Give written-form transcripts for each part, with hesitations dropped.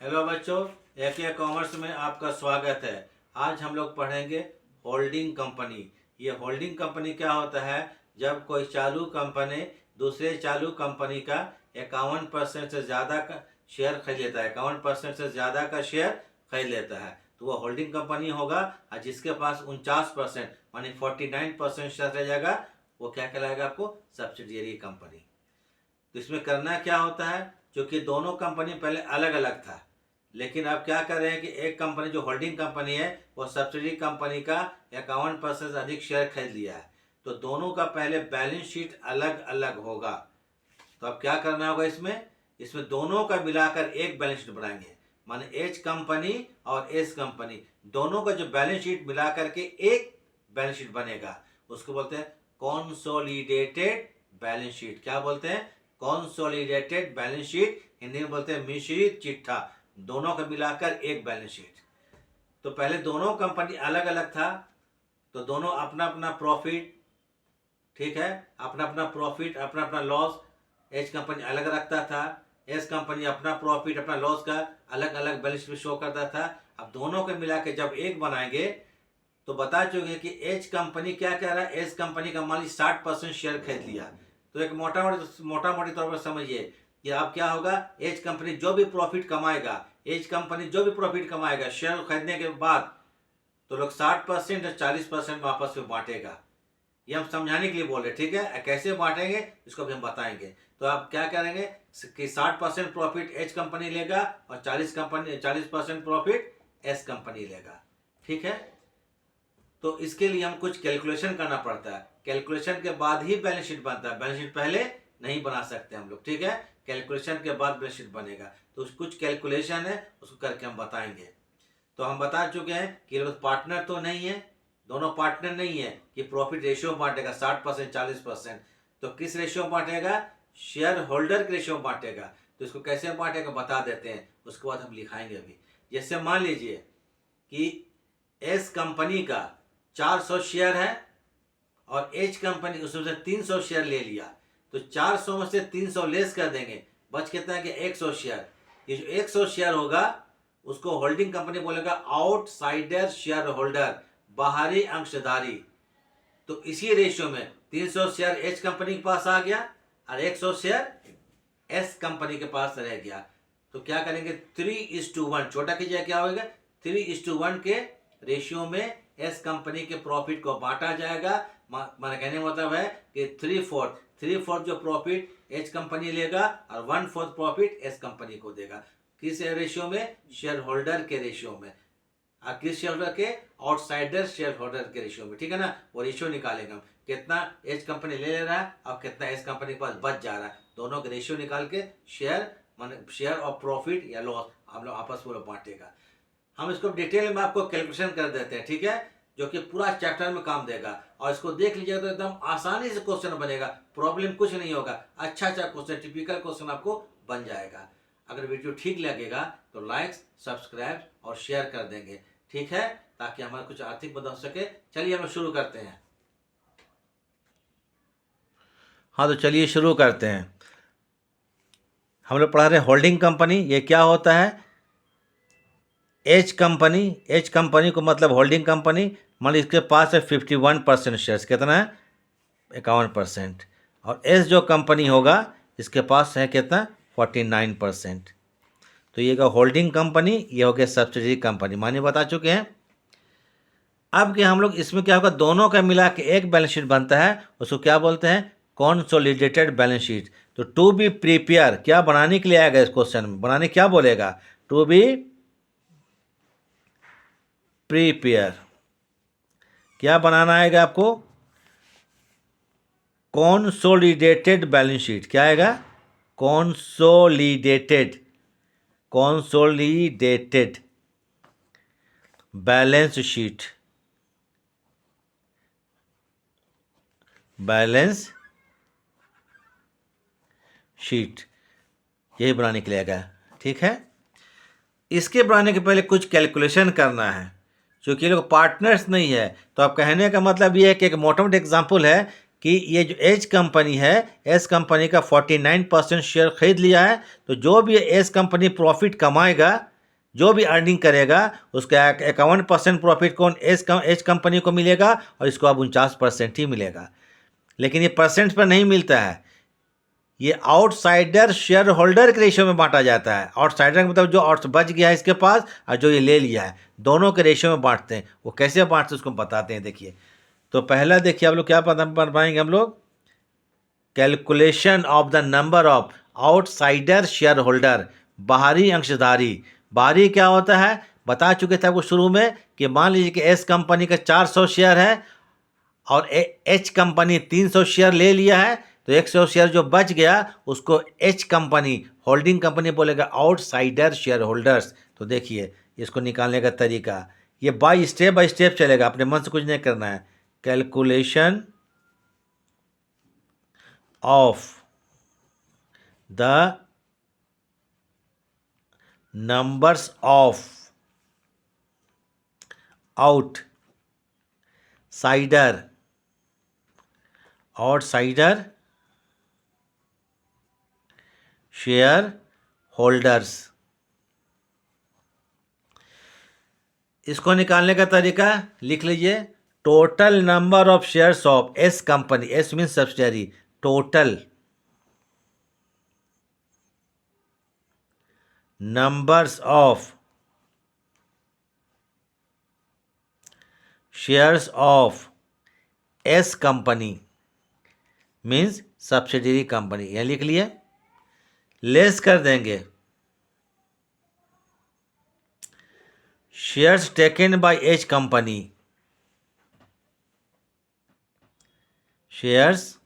Hello बच्चों, एके commerce में आपका स्वागत है। आज हम लोग पढ़ेंगे होल्डिंग कंपनी। ये होल्डिंग कंपनी क्या होता है? जब कोई चालू कंपनी दूसरे चालू कंपनी का 51% से ज़्यादा का शेयर खरीद लेता है, 51% से ज़्यादा का शेयर खरीद लेता है तो वो होल्डिंग कंपनी होगा। और जिसके पास 49% मानी 49% शेयर रह जाएगा वो क्या कहलाएगा? आपको सब्सिडियरी कंपनी। तो इसमें करना क्या होता है, क्योंकि दोनों कंपनी पहले अलग अलग था, लेकिन अब क्या कर रहे हैं कि एक कंपनी जो होल्डिंग कंपनी है वो सब्सिडी कंपनी का 51% से अधिक शेयर खरीद लिया है, तो दोनों का पहले बैलेंस शीट अलग अलग होगा। तो अब क्या करना होगा? इसमें दोनों का मिलाकर एक बैलेंस शीट बनाएंगे। माने एच कंपनी और एस कंपनी दोनों का जो बैलेंस शीट मिलाकर के एक बैलेंस शीट बनेगा, उसको बोलते हैं कॉन्सोलिडेटेड बैलेंस शीट। क्या बोलते हैं? Consolidated balance sheet. हिंदी में बोलते हैं मिश्रित चिट्ठा। दोनों का मिलाकर एक बैलेंस शीट। तो पहले दोनों कंपनी अलग अलग था, तो दोनों अपना अपना प्रॉफिट, ठीक है, अपना अपना प्रॉफिट अपना अपना लॉस एच कंपनी अलग रखता था, एस कंपनी अपना प्रॉफिट अपना लॉस का अलग अलग बैलेंस शीट में शो करता था। अब दोनों को मिला के जब एक बनाएंगे तो बता चुके कि एच कंपनी क्या कह रहा है? एस कंपनी का मान ली 60% शेयर खरीद लिया, तो एक मोटा मोटी तौर पर समझिए कि अब क्या होगा? एच कंपनी जो भी प्रॉफिट कमाएगा, एच कंपनी जो भी प्रॉफिट कमाएगा शेयर खरीदने के बाद, तो लोग 60% और 40% आपस में बांटेगा। ये हम समझाने के लिए बोल रहे, ठीक है? कैसे बांटेंगे इसको भी हम बताएंगे। तो आप क्या करेंगे कि 60% प्रॉफिट एच कंपनी लेगा और 40% प्रॉफिट एस कंपनी लेगा, ठीक है? तो इसके लिए हम कुछ कैलकुलेशन करना पड़ता है। कैलकुलेशन के बाद ही बैलेंस शीट बनता है, बैलेंस शीट पहले नहीं बना सकते हम लोग, ठीक है? कैलकुलेशन के बाद बैलेंस शीट बनेगा। तो कुछ कैलकुलेशन है, उसको करके हम बताएंगे। तो हम बता चुके हैं कि लोग पार्टनर तो नहीं है, दोनों पार्टनर नहीं है कि प्रॉफिट रेशियो बांटेगा 60% 40%। तो किस रेशियो बांटेगा? शेयर होल्डर के रेशियो बांटेगा। तो इसको कैसे बांटेगा बता देते हैं, उसके बाद हम लिखाएंगे अभी। जैसे मान लीजिए कि एस कंपनी का 400 शेयर है और एच कंपनी उसमें से 300 शेयर ले लिया, तो 400 में से 300 लेस कर देंगे, बच कितना है कि 100 शेयर। ये जो 100 शेयर होगा उसको होल्डिंग कंपनी बोलेगा आउटसाइडर शेयर होल्डर, बाहरी अंशधारी। तो इसी रेशियो में 300 शेयर एच कंपनी के पास आ गया और 100 शेयर एस कंपनी के पास रह गया। तो क्या करेंगे? 3:1, छोटा कीजिए क्या होगा? 3:1 के रेशियो में एस कंपनी के प्रॉफिट को बांटा जाएगा। माना कहने का मतलब है कि 3/4 जो प्रॉफिट एच कंपनी लेगा और 1/4 प्रॉफिट एस कंपनी को देगा। किस रेशियो में? शेयर होल्डर के रेशियो में। और किस शेयर होल्डर के? आउटसाइडर शेयर होल्डर के रेशियो में, ठीक है ना? वो रेशियो निकालेंगे हम, कितना एच कंपनी ले रहा है और कितना एस कंपनी के पास बच जा रहा है। दोनों के रेशियो निकाल के शेयर और प्रॉफिट या लॉस हम लोग आपस में बांटेगा। हम इसको डिटेल में आपको कैलकुलेशन कर देते हैं, ठीक है, जो कि पूरा चैप्टर में काम देगा। और इसको देख लीजिएगा तो एकदम आसानी से क्वेश्चन बनेगा, प्रॉब्लम कुछ नहीं होगा। अच्छा क्वेश्चन, टिपिकल क्वेश्चन आपको बन जाएगा। अगर वीडियो ठीक लगेगा तो लाइक, सब्सक्राइब और शेयर कर देंगे, ठीक है, ताकि हमारा कुछ आर्थिक मदद हो सके। चलिए हम शुरू करते हैं। हाँ, तो चलिए शुरू करते हैं। हम लोग पढ़ा रहे होल्डिंग कंपनी। ये क्या होता है? एच कंपनी को मतलब होल्डिंग कंपनी। मान लीजिए इसके पास है 51% शेयर्स, कितना है? 51%। और एस जो कंपनी होगा इसके पास है कितना? 49%। तो ये होल्डिंग कंपनी, ये हो गया सब्सिडरी कंपनी, माने बता चुके हैं। अब कि हम लोग इसमें क्या होगा? दोनों का मिला के एक बैलेंस शीट बनता है, उसको क्या बोलते हैं? Consolidated balance sheet. तो टू बी प्रिपेयर क्या बनाने के लिए आएगा इस क्वेश्चन में? बनाने क्या बोलेगा? To be prepare. क्या बनाना आएगा आपको? Consolidated balance sheet. क्या आएगा? Consolidated balance sheet. यही बनाने के लिए आएगा, ठीक है। इसके बनाने के पहले कुछ कैलकुलेशन करना है, क्योंकि ये लोग पार्टनर्स नहीं है। तो आप कहने का मतलब ये है कि एक मोटा मोटा एग्जाम्पल है कि ये जो एच कंपनी है, एस कंपनी का 49% शेयर खरीद लिया है, तो जो भी एस कंपनी प्रॉफिट कमाएगा, जो भी अर्निंग करेगा, उसका 51% प्रॉफिट कौन एच कंपनी को मिलेगा और इसको अब 49% ही मिलेगा। लेकिन ये परसेंट पर नहीं मिलता है, ये आउटसाइडर शेयर होल्डर के रेशियो में बांटा जाता है। आउटसाइडर का मतलब जो आउट बच गया है इसके पास और जो ये ले लिया है, दोनों के रेशियो में बांटते हैं। वो कैसे बांटते हैं उसको बताते हैं, देखिए। तो पहला देखिए आप लोग क्या पता कर पाएंगे हम लोग, calculation of the number of outsider share holder, बाहरी अंशधारी। बाहरी क्या होता है, बता चुके थे आपको शुरू में कि मान लीजिए कि एस कंपनी का 400 शेयर है और एच कंपनी 300 शेयर ले लिया है, तो 100 शेयर जो बच गया उसको एच कंपनी होल्डिंग कंपनी बोलेगा आउटसाइडर शेयर होल्डर्स। तो देखिए इसको निकालने का तरीका, ये बाय स्टेप चलेगा, अपने मन से कुछ नहीं करना है। Calculation of the numbers of outsider share holders. इसको निकालने का तरीका लिख लीजिए, total number of shares of S company, S mean subsidiary, total numbers of shares of S company means subsidiary company, यह लिख लिए। लेस कर देंगे shares taken by H company, shares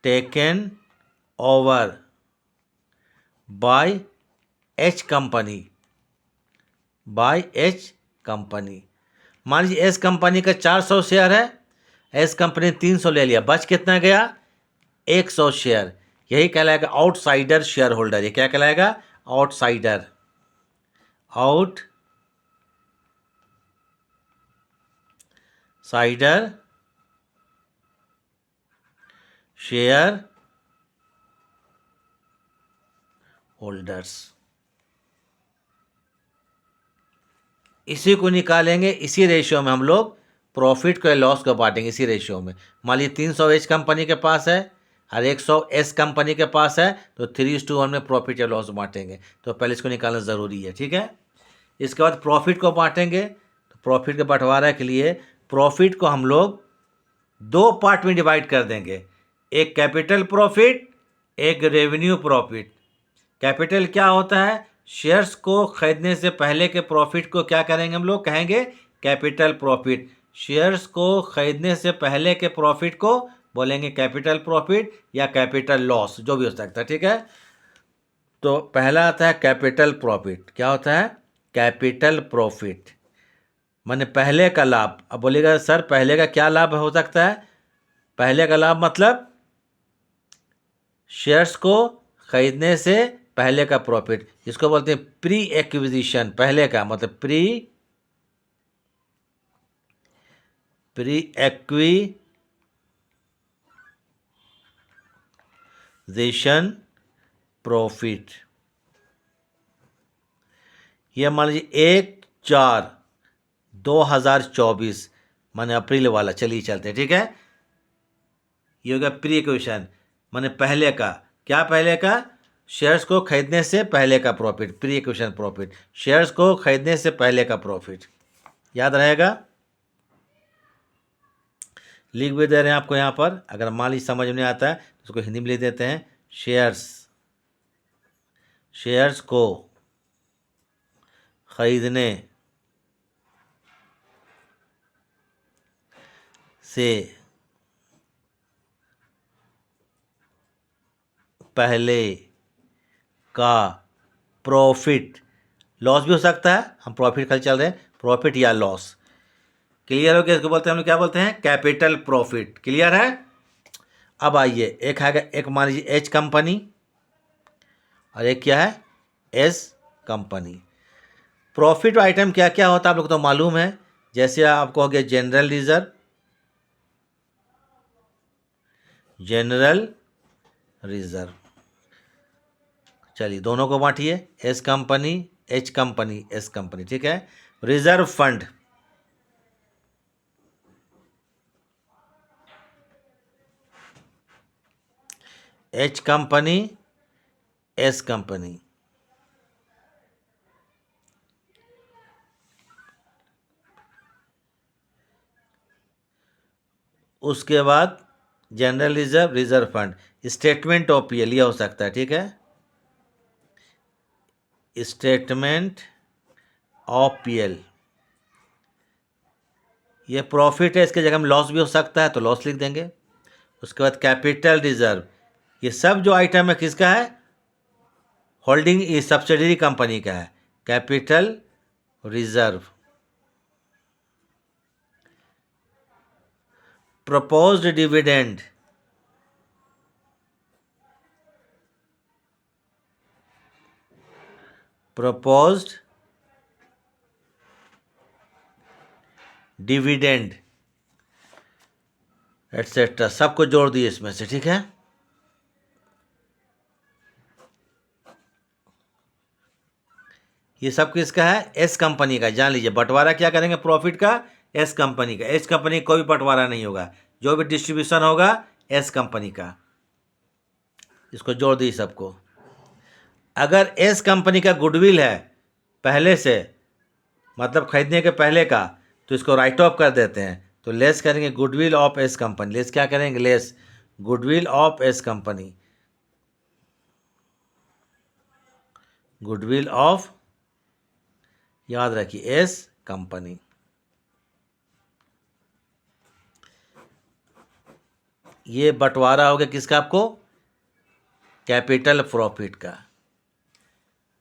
taken over by H company, मान लीजिए S company का 400 share है, S company ने 300 ले लिया, बच कितना गया 100 शेयर, यही कहलाएगा आउटसाइडर शेयर होल्डर। ये क्या कहलाएगा, आउटसाइडर शेयर होल्डर्स। इसी को निकालेंगे, इसी रेशियो में हम लोग प्रॉफिट को या लॉस को बांटेंगे, इसी रेशियो में। मान लीजिए 300 एच कंपनी के पास है और 100 एस कंपनी के पास है, तो 3:1 में प्रॉफिट या लॉस बांटेंगे। तो पहले इसको निकालना ज़रूरी है, ठीक है। इसके बाद प्रॉफिट को बांटेंगे, तो प्रॉफिट के बंटवारा के लिए प्रॉफिट को हम लोग 2 पार्ट में डिवाइड कर देंगे, एक कैपिटल प्रॉफिट, एक रेवेन्यू प्रॉफिट। कैपिटल क्या होता है, शेयर्स को खरीदने से पहले के प्रॉफिट को क्या करेंगे हम लोग, कहेंगे कैपिटल प्रॉफिट। शेयर्स को खरीदने से पहले के प्रॉफिट को बोलेंगे कैपिटल प्रॉफिट या कैपिटल लॉस, जो भी हो सकता है, ठीक है। तो पहला आता है कैपिटल प्रॉफिट। क्या होता है, कैपिटल प्रॉफिट माने पहले का लाभ। अब बोलेगा सर पहले का क्या लाभ हो सकता है, पहले का लाभ मतलब शेयर्स को खरीदने से पहले का प्रॉफिट, जिसको बोलते हैं प्री एक्विजिशन, पहले का मतलब प्री एक्विजिशन प्रॉफिट। ये मान लीजिए 1/4/2024 माने अप्रैल वाला, चलिए चलते हैं, ठीक है। ये हो गया प्री एक्विजिशन माने पहले का। क्या पहले का, शेयर्स को खरीदने से पहले का profit, pre acquisition profit, shares को खरीदने से पहले का प्रॉफिट, याद रहेगा। लिख भी दे रहे हैं आपको यहाँ पर, अगर मान लीजिए समझ में नहीं आता है तो उसको हिंदी में लिख देते हैं, शेयर्स को खरीदने से पहले का प्रॉफिट, लॉस भी हो सकता है, हम प्रॉफिट खाली चल रहे हैं, प्रॉफिट या लॉस। क्लियर हो गया, इसको बोलते हैं हम लोग क्या बोलते हैं, कैपिटल प्रॉफिट। क्लियर है। अब आइए, एक है, एक मान लीजिए एच कंपनी और एक क्या है, एस कंपनी। प्रॉफिट आइटम क्या क्या होता है आप लोग तो मालूम है जैसे आपको हो गया जनरल रिजर्व, जनरल रिजर्व। चलिए दोनों को बांटिए, S company, H company, S company, ठीक है। Reserve fund, H company, S company. उसके बाद general reserve, reserve fund, statement of PL ये हो सकता है, ठीक है। स्टेटमेंट ऑफ पीएल, ये प्रॉफिट है, इसके जगह में लॉस भी हो सकता है तो लॉस लिख देंगे। उसके बाद कैपिटल रिजर्व, ये सब जो आइटम है किसका है, होल्डिंग ये सब्सिडरी कंपनी का है। Capital reserve, proposed dividend, proposed dividend etcetera, सबको जोड़ दिए इसमें से, ठीक है। ये सब किसका है, एस कंपनी का। जान लीजिए बंटवारा क्या करेंगे प्रॉफिट का, एस कंपनी का। एस कंपनी का कोई बंटवारा नहीं होगा, जो भी डिस्ट्रीब्यूशन होगा एस कंपनी का। इसको जोड़ दी सबको। अगर एस कंपनी का गुडविल है पहले से, मतलब खरीदने के पहले का, तो इसको राइट ऑफ कर देते हैं। तो लेस करेंगे goodwill of S company, less क्या करेंगे, less goodwill of S company, goodwill of, याद रखिए, एस कंपनी। ये बंटवारा हो गया किसका, आपको कैपिटल प्रॉफिट का।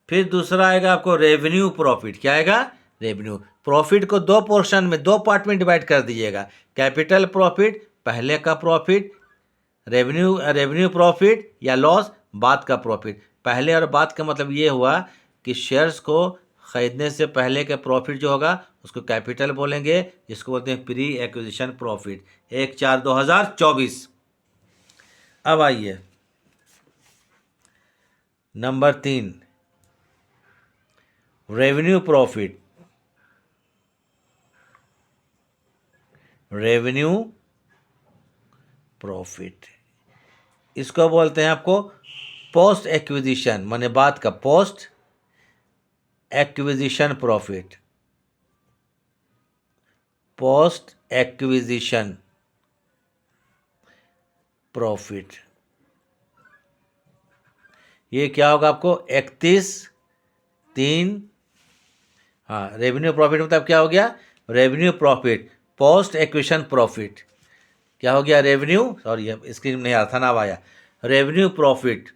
फिर दूसरा आएगा आपको रेवेन्यू प्रॉफिट। क्या आएगा, रेवेन्यू प्रॉफिट को दो पोर्शन में, दो पार्ट में डिवाइड कर दीजिएगा। कैपिटल प्रॉफिट पहले का प्रॉफिट, रेवेन्यू प्रॉफिट या लॉस बाद का प्रॉफिट। पहले और बाद का मतलब ये हुआ कि शेयर्स को खरीदने से पहले का प्रॉफिट जो होगा उसको कैपिटल बोलेंगे, जिसको बोलते हैं प्री एक्विजिशन प्रॉफिट। 1/4/2024। अब आइए number 3, revenue profit. Revenue profit इसको बोलते हैं आपको पोस्ट एक्विजिशन, माने बाद का, post acquisition profit, post acquisition profit. ये क्या होगा आपको 31/3। हाँ, रेवेन्यू प्रॉफिट मतलब क्या हो गया, revenue profit post acquisition profit. क्या हो गया, रेवेन्यू, सॉरी स्क्रीन में नहीं आ था, नाम आया, revenue profit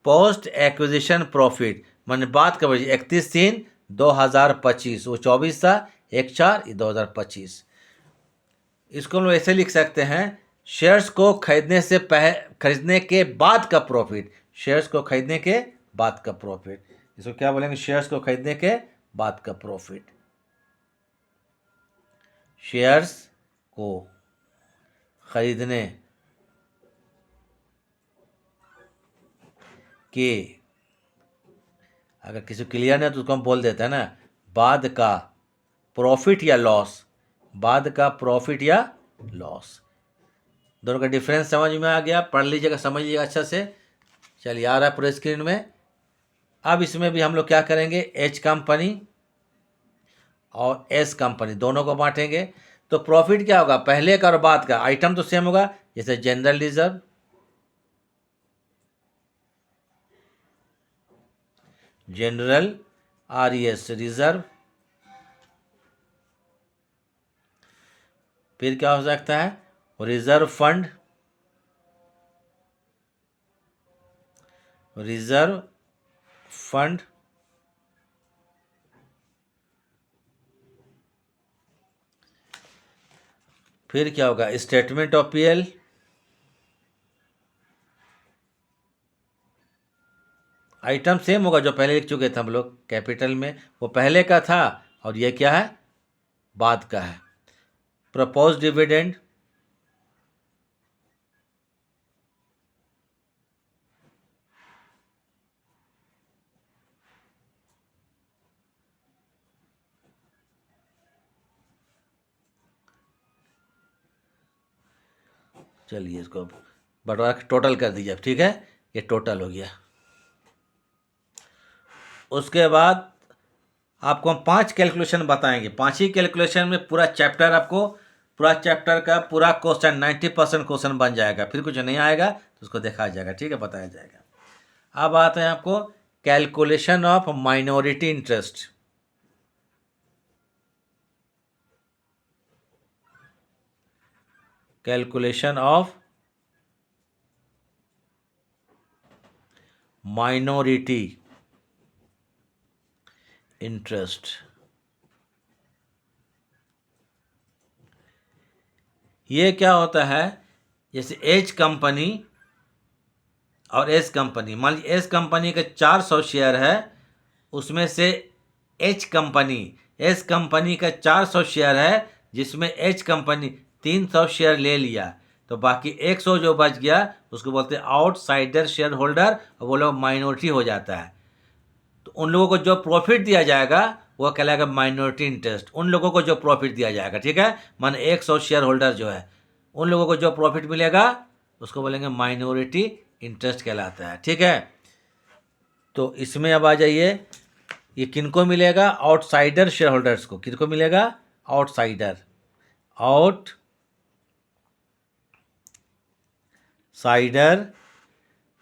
post acquisition profit, मैंने बात कर 31/3/2025, वो 24 था, 1/4/2025। इसको हम लोग ऐसे लिख सकते हैं, शेयर्स को खरीदने के बाद का प्रॉफिट, शेयर्स को खरीदने के बाद का प्रॉफिट। इसको क्या बोलेंगे, शेयर्स को खरीदने के बाद का प्रॉफिट। शेयर्स को खरीदने के, अगर किसी क्लियर नहीं है तो उसको हम बोल देते हैं ना, बाद का प्रॉफिट या लॉस, बाद का प्रॉफिट या लॉस। दोनों का डिफरेंस समझ में आ गया, पढ़ लीजिएगा, समझ लीजिएगा अच्छा से। चलिए आ रहा है पूरे स्क्रीन में। अब इसमें भी हम लोग क्या करेंगे, एच कंपनी और एस कंपनी दोनों को बांटेंगे। तो प्रॉफिट क्या होगा, पहले का और बाद का, आइटम तो सेम होगा, जैसे general reserve, general RES reserve. फिर क्या हो सकता है, रिजर्व फंड, रिजर्व फंड। फिर क्या होगा, statement of PL, item same होगा जो पहले लिख चुके थे हम लोग कैपिटल में, वो पहले का था, और ये क्या है, बाद का है। प्रपोज डिविडेंड चलिए इसको बटवा के टोटल कर दीजिए अब, ठीक है, ये टोटल हो गया। उसके बाद आपको हम 5 कैलकुलेशन बताएंगे, 5 ही कैलकुलेशन में पूरा चैप्टर आपको, पूरा चैप्टर का पूरा क्वेश्चन 90% क्वेश्चन बन जाएगा, फिर कुछ नहीं आएगा तो उसको देखा जाएगा, ठीक है, बताया जाएगा। अब आते हैं आपको calculation of minority interest. Calculation of minority interest. ये क्या होता है, जैसे एच कंपनी और एस कंपनी, मान लीजिए एस कंपनी के 400 शेयर है, उसमें से एच कंपनी, एस कंपनी का 400 शेयर है, जिसमें एच कंपनी 300 शेयर ले लिया, तो बाकी 100 जो बच गया उसको बोलते हैं आउटसाइडर शेयर होल्डर, और वो लोग माइनॉरिटी हो जाता है। तो उन लोगों को जो प्रॉफिट दिया जाएगा वो कहलाएगा माइनॉरिटी इंटरेस्ट, उन लोगों को जो प्रॉफिट दिया जाएगा, ठीक है, मान 100 शेयर होल्डर जो है, उन लोगों को जो प्रॉफिट मिलेगा उसको बोलेंगे माइनॉरिटी इंटरेस्ट कहलाता है, ठीक है। तो इसमें अब आ जाइए, ये किनको मिलेगा, आउटसाइडर शेयर होल्डर्स को, किनको मिलेगा, आउटसाइडर, आउटसाइडर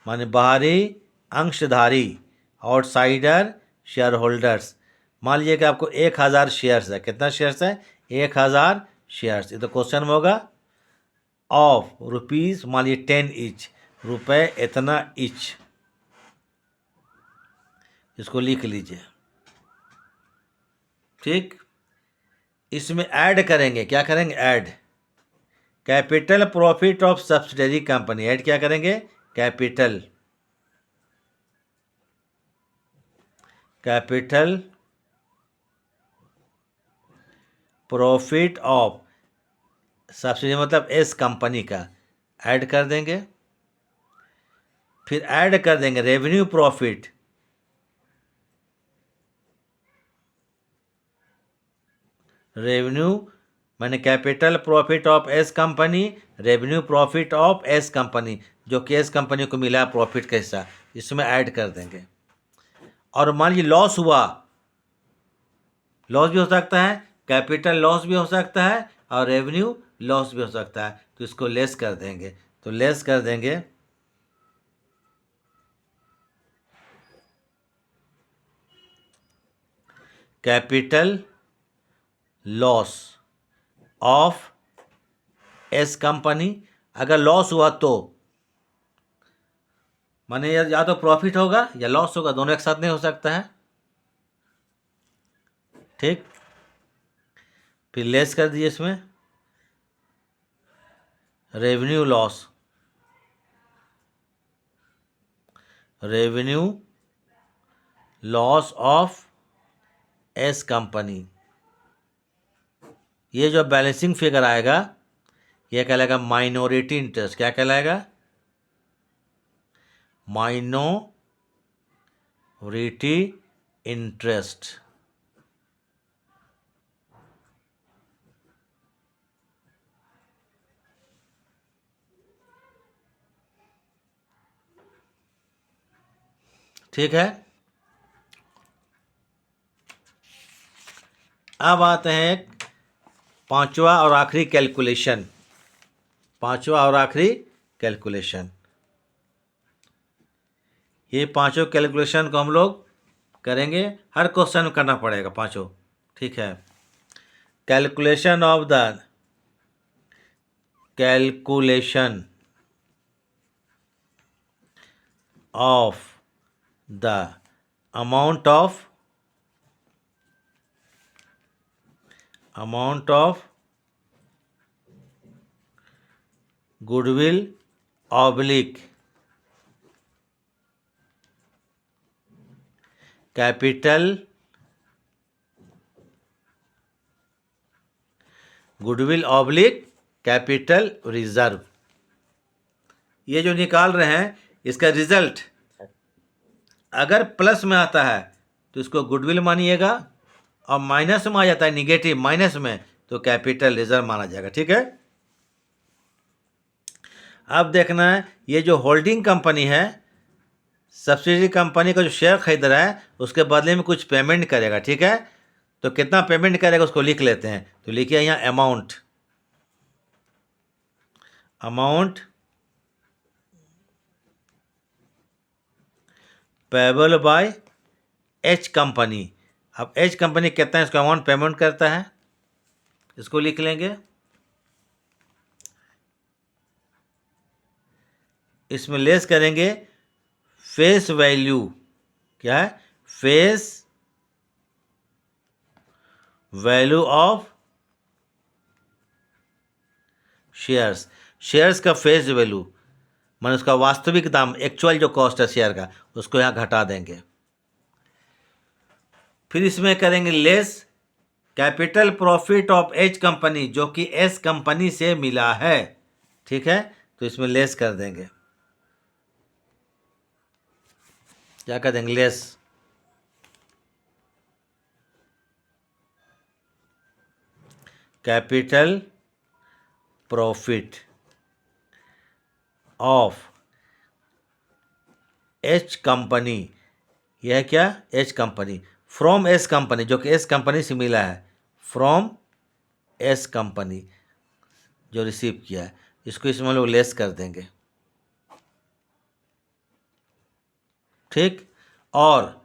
माने बाहरी अंशधारी, आउटसाइडर शेयर होल्डर्स। मान लीजिए कि आपको 1000 शेयर्स है, कितना शेयर्स है, 1000 शेयर्स, ये तो क्वेश्चन में होगा, ऑफ रुपीज़ मान लीजिए 10 ईच, रुपए इतना ईच, इसको लिख लीजिए, ठीक। इसमें ऐड करेंगे, क्या करेंगे, add capital profit of subsidiary company, add क्या करेंगे, कैपिटल प्रॉफिट ऑफ सब्सिडी मतलब एस कंपनी का ऐड कर देंगे। फिर ऐड कर देंगे रेवेन्यू प्रॉफिट, रेवेन्यू मैंने capital profit of S company, revenue profit of S company, जो कि एस कंपनी को मिला प्रॉफिट का हिस्सा, इसमें ऐड कर देंगे। और मान लीजिए लॉस हुआ, लॉस भी हो सकता है, कैपिटल लॉस भी हो सकता है, और रेवेन्यू लॉस भी हो सकता है, तो इसको लेस कर देंगे, तो लेस कर देंगे capital loss of S company. अगर लॉस हुआ तो माने या तो प्रॉफिट होगा या लॉस होगा, दोनों एक साथ नहीं हो सकता है, ठीक। फिर लेस कर दिए इसमें revenue loss, revenue loss of S company. ये जो बैलेंसिंग फिगर आएगा ये कहलाएगा माइनॉरिटी इंटरेस्ट, क्या कहलाएगा, माइनॉरिटी इंटरेस्ट। ठीक है। अब आते हैं पांचवा और आखिरी कैलकुलेशन, पांचवा और आखिरी कैलकुलेशन। ये पांचों कैलकुलेशन को हम लोग करेंगे, हर क्वेश्चन में करना पड़ेगा पांचों, ठीक है। Calculation of the calculation of the amount of goodwill oblique capital goodwill oblique capital reserve. ये जो निकाल रहे हैं इसका रिजल्ट अगर प्लस में आता है तो इसको गुडविल मानिएगा, और माइनस में आ जाता है निगेटिव माइनस में तो कैपिटल रिजर्व माना जाएगा। ठीक है, अब देखना है ये जो होल्डिंग कंपनी है, सब्सिडरी कंपनी का जो शेयर खरीद रहा है उसके बदले में कुछ पेमेंट करेगा। ठीक है, तो कितना पेमेंट करेगा उसको लिख लेते हैं। तो लिखिए यहाँ amount, amount payable by H company. अब एच कंपनी कितना है इसको अमाउंट पेमेंट करता है, इसको लिख लेंगे। इसमें लेस करेंगे फेस वैल्यू, क्या है, face value of shares. Shares का फेस वैल्यू माने उसका वास्तविक दाम, एक्चुअल जो कॉस्ट है शेयर का, उसको यहाँ घटा देंगे। फिर इसमें करेंगे less capital profit of H company, जो कि एस कंपनी से मिला है। ठीक है, तो इसमें लेस कर देंगे, क्या कर देंगे, less. Capital profit of H company, यह क्या, H company from S company, जो कि एस कंपनी से मिला है, फ्रॉम एस कंपनी जो रिसीव किया है, इसको इसमें हम लोग लेस कर देंगे। ठीक, और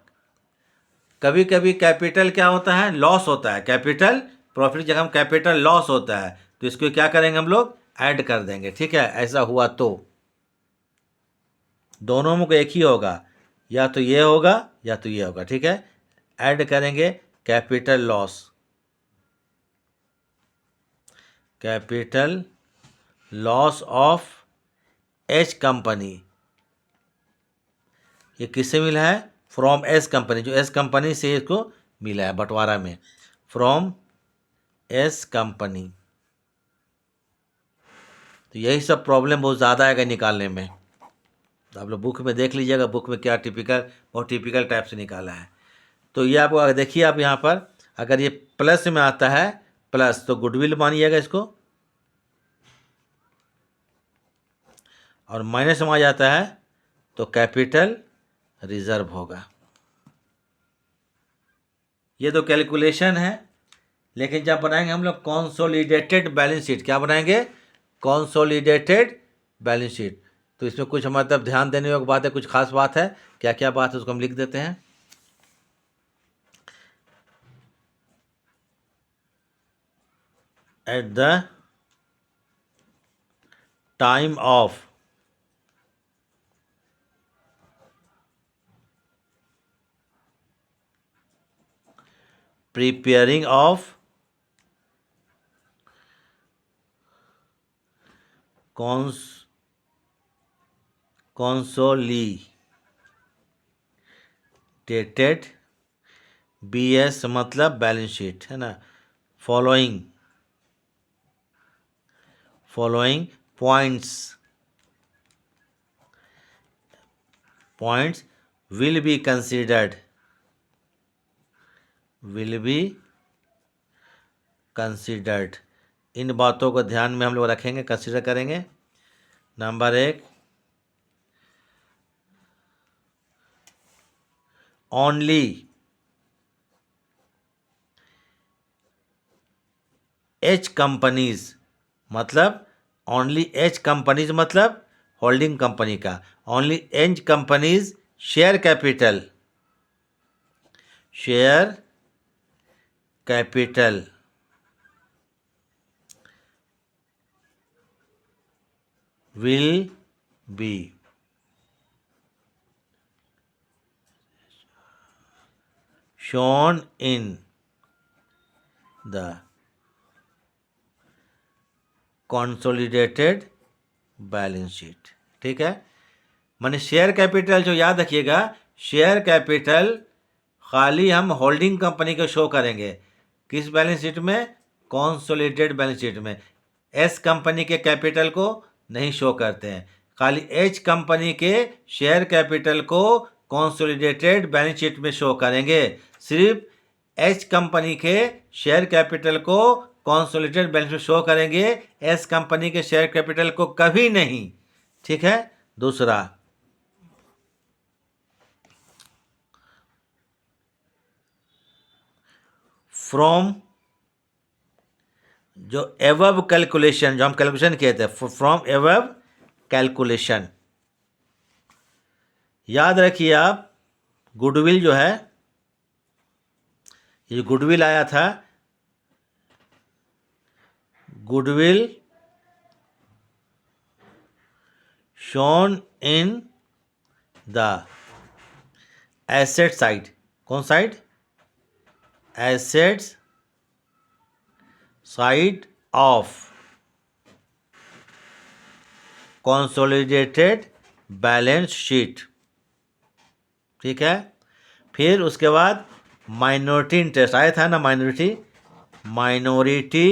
कभी कभी कैपिटल क्या होता है, लॉस होता है। कैपिटल प्रॉफिट की जगह हम कैपिटल लॉस होता है, तो इसको क्या करेंगे हम लोग, ऐड कर देंगे। ठीक है, ऐसा हुआ तो दोनों में कोई एक ही होगा, या तो ये होगा या तो ये होगा। ठीक है, ऐड करेंगे capital loss, capital loss of H company. ये किससे मिला है, फ्रॉम एस कंपनी, जो एस कंपनी से इसको मिला है बंटवारा में, फ्रॉम एस कंपनी। तो यही सब प्रॉब्लम बहुत ज़्यादा आएगा निकालने में, तो आप लोग बुक में देख लीजिएगा, बुक में क्या टिपिकल, बहुत टिपिकल टाइप से निकाला है। तो ये आपको अगर देखिए, आप यहाँ पर अगर ये प्लस में आता है प्लस, तो गुडविल मानिएगा इसको, और माइनस में आ जाता है तो कैपिटल रिजर्व होगा। ये तो कैलकुलेशन है, लेकिन जब बनाएंगे हम लोग कॉन्सोलिडेटेड बैलेंस शीट, क्या बनाएंगे, कॉन्सोलिडेटेड बैलेंस शीट, तो इसमें कुछ हमारे तरफ ध्यान देने योग्य बात है, कुछ खास बात है। क्या क्या बात है उसको हम लिख देते हैं। At the time of preparing of consolidated BS मतलब बैलेंस शीट है ना, following points will be considered। इन बातों को ध्यान में हम लोग रखेंगे, कंसिडर करेंगे। नंबर 1, ओनली एच कंपनीज, मतलब ओनली एच कंपनीज मतलब होल्डिंग कंपनी का, only H companies share capital will be shown in the consolidated balance sheet. ठीक है, माने शेयर कैपिटल जो याद रखिएगा, शेयर कैपिटल खाली हम होल्डिंग कंपनी को शो करेंगे, किस बैलेंस शीट में, कॉन्सोलिडेटेड बैलेंस शीट में। एस कंपनी के कैपिटल को नहीं शो करते हैं, खाली एच कंपनी के शेयर कैपिटल को कॉन्सोलिडेटेड बैलेंस शीट में शो करेंगे। सिर्फ एच कंपनी के शेयर कैपिटल को कॉन्सोलिडेटेड बैलेंस में शो करेंगे, एस कंपनी के शेयर कैपिटल को कभी नहीं। ठीक है। दूसरा, फ्रॉम जो एवब कैलकुलेशन, जो हम कैलकुलेशन किए थे, फ्रॉम एवब कैलकुलेशन, याद रखिए आप, गुडविल जो है, ये गुडविल आया था, goodwill shown in the asset side. कौन side? Assets side of consolidated balance sheet. ठीक है। फिर उसके बाद माइनॉरिटी इंटरेस्ट आया था ना, माइनॉरिटी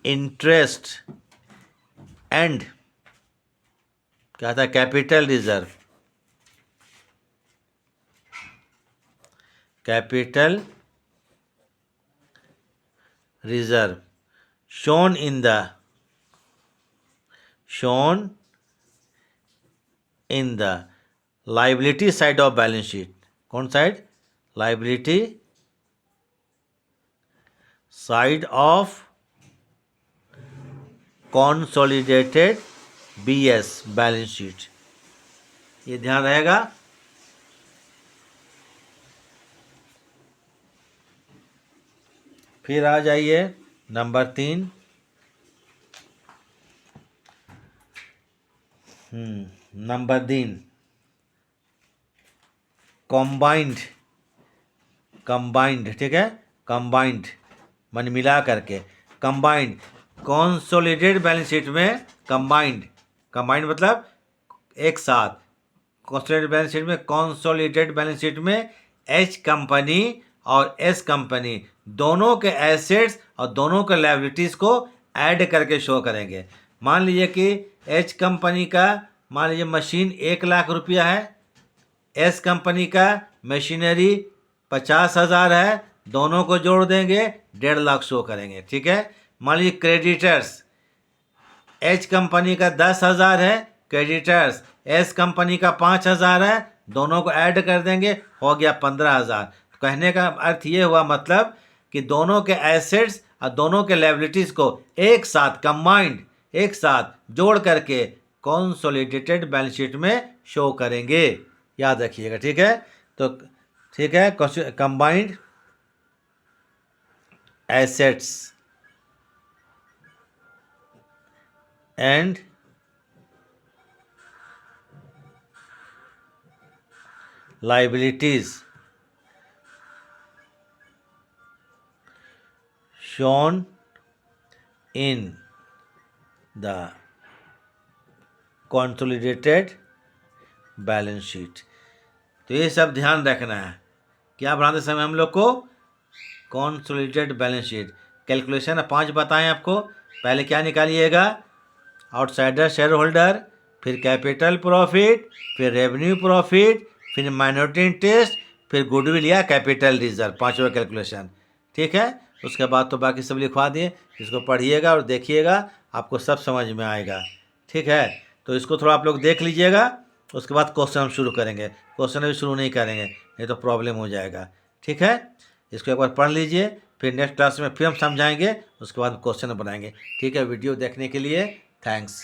इंटरेस्ट एंड क्या था, capital reserve, capital reserve shown in the liability side of balance sheet। कौन side? liability side of consolidated BS balance sheet. ये ध्यान रहेगा। फिर आ जाइए नंबर 3, नंबर 3, कंबाइंड। ठीक है। कंबाइंड मान मिला करके, कंबाइंड कंसोलिडेटेड बैलेंस शीट में, कंबाइंड मतलब एक साथ, कंसोलिडेटेड बैलेंस शीट में एच कंपनी और एस कंपनी दोनों के एसेट्स और दोनों के लायबिलिटीज़ को ऐड करके शो करेंगे। मान लीजिए कि एच कंपनी का, मान लीजिए मशीन 1,00,000 रुपया है, एस कंपनी का मशीनरी 50,000 है, दोनों को जोड़ देंगे 1,50,000 शो करेंगे। ठीक है। मान लीजिए क्रेडिटर्स, एच कंपनी का 10,000 है, क्रेडिटर्स एस कंपनी का 5,000 है, दोनों को ऐड कर देंगे, हो गया 15,000। कहने का अर्थ ये हुआ, मतलब कि दोनों के एसेट्स और दोनों के लायबिलिटीज़ को एक साथ कंबाइंड, एक साथ जोड़ करके कंसोलिडेटेड बैलेंस शीट में शो करेंगे। याद रखिएगा। ठीक है। तो ठीक है, combined assets and liabilities shown in the consolidated balance sheet. तो ये सब ध्यान रखना है। क्या बनाते समय हम लोग को? Consolidated balance sheet. कैलकुलेशन 5 बताएं आपको। पहले क्या निकालिएगा? आउटसाइडर शेयर होल्डर, फिर कैपिटल प्रॉफिट, फिर रेवेन्यू प्रॉफिट, फिर माइनॉरिटी इंटरेस्ट, फिर गुडविल या कैपिटल रिजर्व, 5वां कैलकुलेशन। ठीक है। उसके बाद तो बाकी सब लिखवा दिए, इसको पढ़िएगा और देखिएगा, आपको सब समझ में आएगा। ठीक है। तो इसको थोड़ा आप लोग देख लीजिएगा, उसके बाद क्वेश्चन हम शुरू करेंगे। क्वेश्चन अभी शुरू नहीं करेंगे, नहीं तो प्रॉब्लम हो जाएगा। ठीक है। इसको एक बार पढ़ लीजिए, फिर नेक्स्ट क्लास में फिर हम समझाएंगे, उसके बाद क्वेश्चन बनाएंगे। ठीक है। वीडियो देखने के लिए थैंक्स।